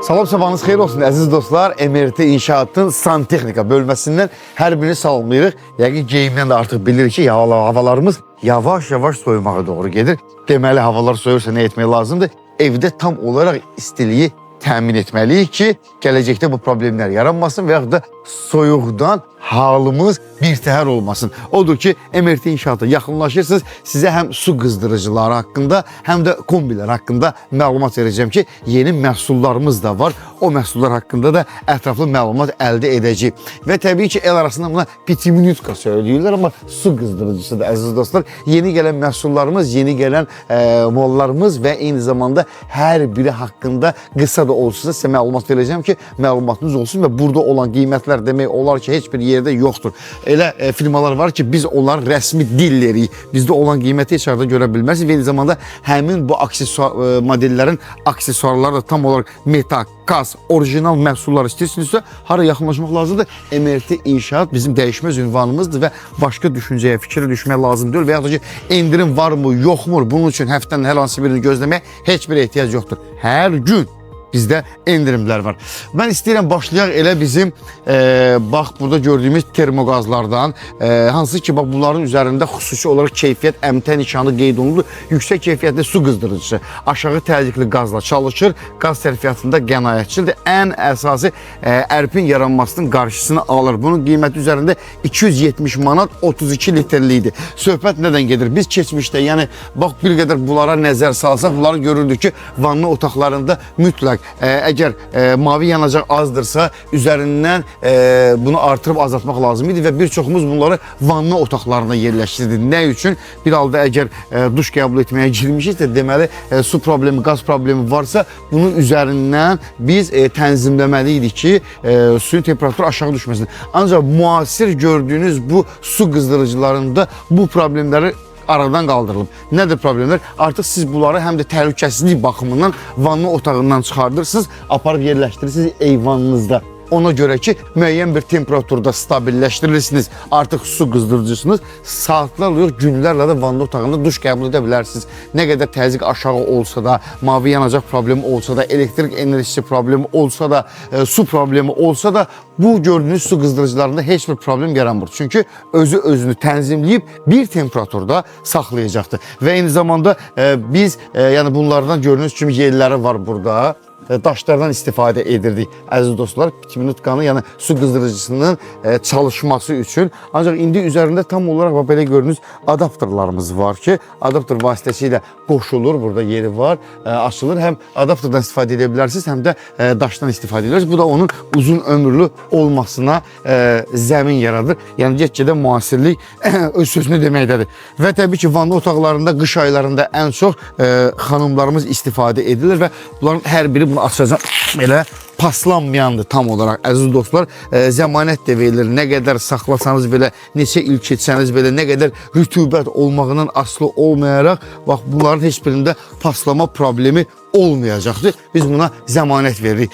Salam sabahınız xeyir olsun əziz dostlar. MRT İnşaatın Santexnika bölməsindən hər birini salamlayırıq. Yəqin geyimdən də artıq bilirik ki, havalarımız yavaş-yavaş soyumağa doğru gedir. Deməli, havalar soyursa nə etmək lazımdır? Evdə tam olaraq istiliyi təmin etməliyik ki, gələcəkdə bu problemlər yaranmasın və yaxud da soyuqdan halımız birtəhər olmasın. Odur ki, MRT İnşaata yaxınlaşırsınız, sizə həm su qızdırıcıları haqqında, həm də kombilər haqqında məlumat verəcəm ki, yeni məhsullarımız da var. O məhsullar haqqında da ətraflı məlumat əldə edəcəyik. Və təbii ki, el arasında buna pitiminutka söyləyirlər, amma su qızdırıcısı da əziz dostlar. Yeni gələn məhsullarımız, yeni gələn mollarımız və eyni zamanda hər biri haqqında qısa da olsun sizə məlumat verəcəm ki, məlumatınız olsun və burada olan qiymətlər demək olar ki, heç bir yerdə yoxdur. Elə firmalar var ki, biz onların rəsmi dillərik. Bizdə olan qiyməti heç arada görə bilmərsiniz. Və eyni zamanda həmin bu modellərin aksesuarları da tam olaraq metal, kas, orijinal məhsullar istəyirsinizsə, hara yaxınlaşmaq lazımdır? MRT İnşaat bizim dəyişməz ünvanımızdır və başqa düşüncəyə, fikrə düşmək lazım deyil və yaxud da ki, endirim varmı, yoxmur? Bunun üçün həftənin hər hansı birini gözləməyə heç bir ehtiyac yoxdur. Hər gün bizdə endirimlər var. Mən istəyirəm başlayaq elə bizim bax burada gördüyümüz termoqazlardan, hansı ki bax bunların üzərində xüsusi olaraq keyfiyyət əmtə nişanı qeyd olunur. Yüksək keyfiyyətli su qızdırıcısı, aşağı təzyiqli qazla çalışır, qaz sərfiyyatında qənaətçildir. Ən əsası ərpin yaranmasının qarşısını alır. Bunun qiyməti üzərində 270 manat 32 litrlidir. Söhbət nədən gedir? Biz keçmişdə, yəni bax bir qədər bunlara nəzər salsaq, bunları görürdük ki, vanna otaqlarında mütləq əgər mavi yanacaq azdırsa, üzərindən bunu artırıb azaltmaq lazım idi və bir çoxumuz bunları vanna otaqlarına yerləşdirdi. Nə üçün? Bir halda əgər duş qəbul etməyə girmişiksə, deməli su problemi, qaz problemi varsa, bunun üzərindən biz tənzimləməliydik ki, suyun temperaturu aşağı düşməsin. Ancaq müasir gördüyünüz bu su qızdırıcılarında bu problemləri aradan qaldırılıb. Nədir problemlər? Artıq siz bunları həm də təhlükəsizlik baxımından vanna otağından çıxardırsınız, aparıb yerləşdirirsiniz eyvanınızda. Ona görə ki, müəyyən bir temperaturda stabilləşdirirsiniz. Artıq su qızdırıcısınız. Saatlarla yox, günlərlə də vanna otağında duş qəbul edə bilərsiniz. Nə qədər təzyiq aşağı olsa da, mavi yanacaq problemi olsa da, elektrik enerjisi problemi olsa da, su problemi olsa da, bu gördüyünüz su qızdırıcılarında heç bir problem yaranmır. Çünki özünü tənzimləyib bir temperaturda saxlayacaqdır. Və eyni zamanda biz, yəni bunlardan gördüyünüz kimi yerləri var burada. Daşlardan istifadə edirdik əziz dostlar, pitminutkanın, yəni su qızdırıcısının çalışması üçün. Ancaq indi üzərində tam olaraq belə gördüyünüz adapterlarımız var ki, adapter vasitəsilə qoşulur, burada yeri var, açılır. Həm adapterdan istifadə edə bilərsiniz, həm də daşdan istifadə edirsiniz. Bu da onun uzun ömürlü olmasına zəmin yaradır. Yəni get-gedə müasirlik öz sözünü deməkdədir. Və təbii ki, vanna otaqlarında qış aylarında ən çox xanımlarımız istifadə edilir və bunların hər biri bunu açacaq elə paslanmayandır tam olaraq əziz dostlar. Zəmanət də verilir. Nə qədər saxlasanız belə, neçə il keçsəniz belə, nə qədər rütubət olmağından asılı olmayaraq, bax bunların heç birində paslama problemi olmayacaqdır. Biz buna zəmanət veririk.